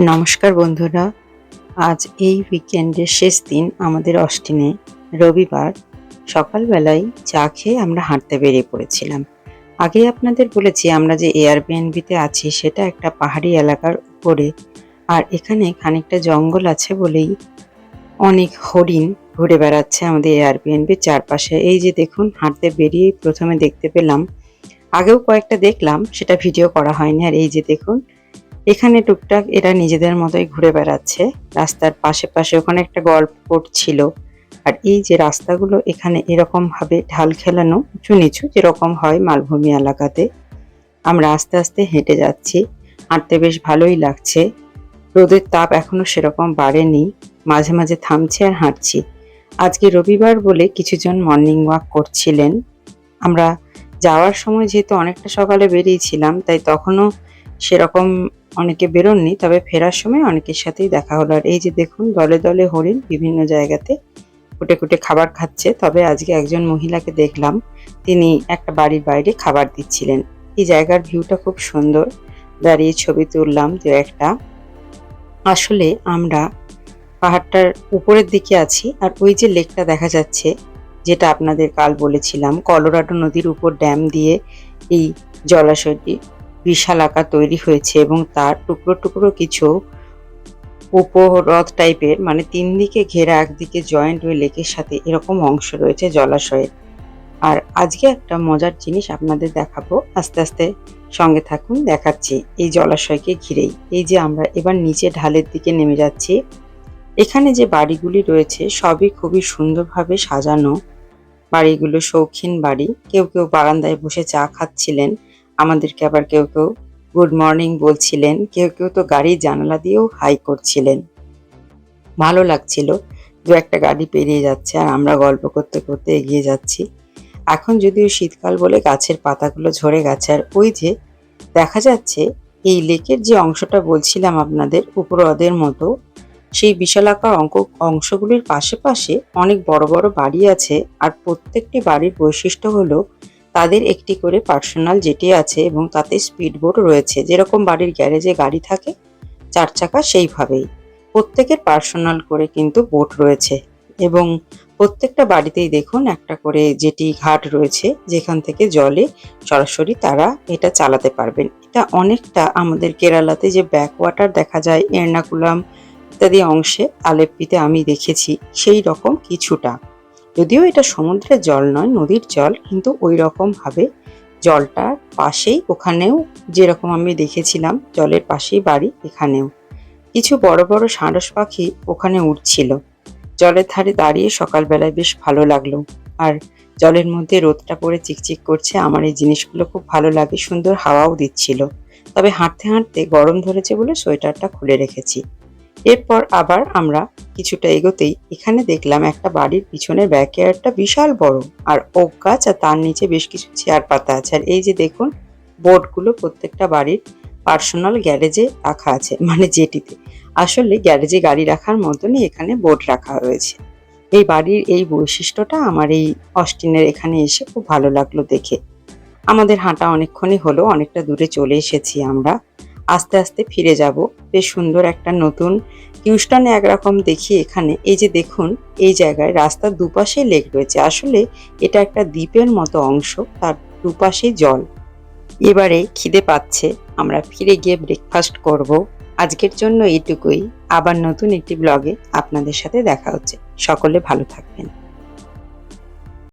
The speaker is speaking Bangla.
নমস্কার বন্ধুরা, আজ এই উইকেন্ডের শেষ দিন আমাদের অস্টিনে রবিবার সকালবেলায় চা খেয়ে আমরা হাঁটতে বেরিয়ে পড়েছিলাম। আগেই আপনাদের বলেছি আমরা যে এয়ারবিএনবিতে আছি সেটা একটা পাহাড়ি এলাকার উপরে, আর এখানে খানিকটা জঙ্গল আছে বলেই অনেক হরিণ ঘুরে বেড়াচ্ছে আমাদের এয়ারবিএনবির চারপাশে। এই যে দেখুন, হাঁটতে বেরিয়েই প্রথমে দেখতে পেলাম, আগেও কয়েকটা দেখলাম, সেটা ভিডিও করা হয়নি। আর এই যে দেখুন, এখানে টুকটাক এরা নিজেদের মতোই ঘুরে বেড়াচ্ছে রাস্তার পাশে পাশে। ওখানে একটা গল্ফ কোর্ট ছিল। আর এই যে রাস্তাগুলো এখানে এরকম ভাবে ঢাল খেলানো, উঁচু নিচু যেরকম হয় মালভূমি এলাকাতে। আমরা আস্তে আস্তে হেঁটে যাচ্ছি, হাঁটতে বেশ ভালোই লাগছে। রোদের তাপ এখনো সেরকম বাড়েনি, মাঝে মাঝে থামছি আর হাঁটছি। আজকে রবিবার বলে কিছুজন মর্নিং ওয়াক করছিলেন। আমরা যাওয়ার সময় যেহেতু অনেকটা সকালে বেরিয়েছিলাম, তাই তখনও সেরকম অনেকে বেরোননি, তবে ফেরার সময় অনেকের সাথেই দেখা হলো। আর এই যে দেখুন, দলে দলে হরিণ বিভিন্ন জায়গাতে কুটে কুটে খাবার খাচ্ছে। তবে আজকে একজন মহিলাকে দেখলাম, তিনি একটা বাড়ির বাইরে খাবার দিচ্ছিলেন। এই জায়গার ভিউটা খুব সুন্দর, দাঁড়িয়ে ছবি তুললাম দু একটা। আসলে আমরা পাহাড়টার উপরের দিকে আছি, আর ওই যে লেকটা দেখা যাচ্ছে, যেটা আপনাদের কাল বলেছিলাম, কলোরাডো নদীর উপর ড্যাম দিয়ে এই জলাশয়টি বিশাল আকার তৈরি হয়েছে, এবং তার টুকরো টুকরো কিছু উপহ্রদ টাইপের, মানে তিন দিকে ঘেরা, একদিকে জয়েন্ট ওই লেকের সাথে এরকম অংশ রয়েছে জলাশয়ের। আর আজকে একটা মজার জিনিস আপনাদের দেখাবো, আস্তে আস্তে সঙ্গে থাকুন, দেখাচ্ছি। এই জলাশয়কে ঘিরেই এই যে আমরা এবার নিচে ঢালের দিকে নেমে যাচ্ছি। এখানে যে বাড়িগুলি রয়েছে সবই খুবই সুন্দরভাবে সাজানো। বাড়িগুলো শৌখিন বাড়ি। কেউ কেউ বারান্দায় বসে চা খাচ্ছিলেন, আমাদেরকে আবার কেউ কেউ গুড মর্নিং বলছিলেন, কেউ কেউ তো গাড়ির জানালা দিয়েও হাই করছিলেন। ভালো লাগছিল। দু একটা গাড়ি পেরিয়ে যাচ্ছে আর আমরা গল্প করতে করতে এগিয়ে যাচ্ছি। এখন যদিও শীতকাল বলে গাছের পাতাগুলো ঝরে গেছে। আর ওই যে দেখা যাচ্ছে, এই লেকের যে অংশটা বলছিলাম আপনাদের উপহ্রদের মতো, সেই বিশালাকার অংশগুলির পাশে পাশে অনেক বড় বড় বাড়ি আছে। আর প্রত্যেকটি বাড়ির বৈশিষ্ট্য হলো তাদের একটি করে পার্সোনাল জেটি আছে, এবং তাতে স্পিড বোট রয়েছে। যেরকম বাড়ির গ্যারেজে গাড়ি থাকে চার চাকা, সেইভাবেই প্রত্যেকের পার্সোনাল করে কিন্তু বোট রয়েছে। এবং প্রত্যেকটা বাড়িতেই দেখুন একটা করে জেটি ঘাট রয়েছে, যেখান থেকে জলে সরাসরি তারা এটা চালাতে পারবেন। এটা অনেকটা আমাদের কেরালাতে যে ব্যাকওয়াটার দেখা যায় এর্নাকুলাম ইত্যাদি অংশে, আলেপ্পিতে আমি দেখেছি সেই রকম কিছুটা। যদিও এটা সমুদ্রের জল নয়, নদীর জল, কিন্তু ওই রকম ভাবে জলটার পাশেই, ওখানেও যেরকম আমি দেখেছিলাম জলের পাশেই বাড়ি, এখানেও কিছু বড় বড় সারস পাখি ওখানে উড়ছিল। জলের ধারে দাঁড়িয়ে সকালবেলায় বেশ ভালো লাগলো। আর জলের মধ্যে রোদটা পড়ে চিকচিক করছে, আমার এই জিনিসগুলো খুব ভালো লাগে। সুন্দর হাওয়াও দিচ্ছিল। তবে হাঁটতে হাঁটতে গরম ধরেছে বলে সোয়েটারটা খুলে রেখেছি। এরপর আবার আমরা কিছুটা এগোতেই এখানে দেখলাম একটা বাড়ির পিছনের ব্যাকইয়ার্ডটা বিশাল বড়, আর ওক গাছ, আর তার নিচে বেশ কিছু চেয়ার পাতা আছে। আর এই যে দেখুন, বোর্ডগুলো প্রত্যেকটা বাড়ির পার্সোনাল গ্যারেজে রাখা আছে, মানে জেটিতে। আসলে গ্যারেজে গাড়ি রাখার মতনই এখানে বোর্ড রাখা রয়েছে। এই বাড়ির এই বৈশিষ্ট্যটা আমার এই অস্টিনের এখানে এসে খুব ভালো লাগলো দেখে। আমাদের হাঁটা অনেকক্ষণই হলো, অনেকটা দূরে চলে এসেছি আমরা। আস্তে আস্তে ফিরে যাব। বেশ সুন্দর একটা নতুন হিউস্টনে একরকম দেখি এখানে। এই যে দেখুন, এই জায়গায় রাস্তার দুপাশে লেক রয়েছে। আসলে এটা একটা দ্বীপের মতো অংশ, তার দুপাশে জল। এবারে খিদে পাচ্ছে, আমরা ফিরে গিয়ে ব্রেকফাস্ট করব। আজকের জন্য এইটুকুই। আবার নতুন একটি ব্লগে আপনাদের সাথে দেখা হচ্ছে। সকলে ভালো থাকবেন।